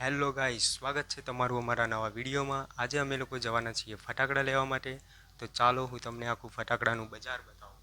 Hello guys, સ્વાગત છે તમારું અમારા નવા વિડીયોમાં। આજે અમે લોકો જવાના છીએ ફટાકડા લેવા માટે। તો ચાલો હું તમને આખું ફટાકડાનું બજાર બતાવું।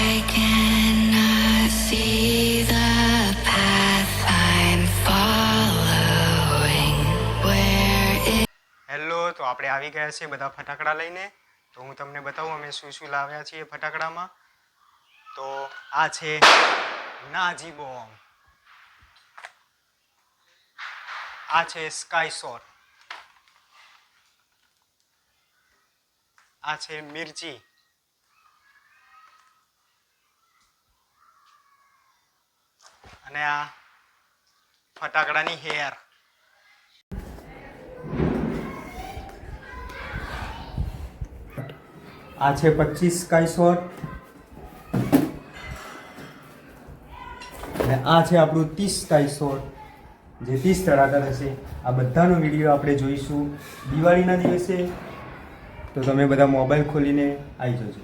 I cannot see the path I'm following. Where is hello, તો આપણે આવી ગયા છીએ બધા ફટાકડા લઈને। તો હું તમને બતાવું અમે શું લાવ્યા છીએ ફટાકડામાં। તો આ છે નાજી બોમ્બ, આ છે સ્કાય શોટ, આ છે મિર્ચી, અને આ ફટાકડાની હેર। આ છે 25 સ્કાય શોટ, અને આ છે આપણું 30 સ્કાય શોટ, જે 30 ધડાકા થશે। આ બધાનો વિડીયો આપણે જોઈશું દિવાળીના દિવસે। તો તમે બધા મોબાઈલ ખોલીને આવી જજો।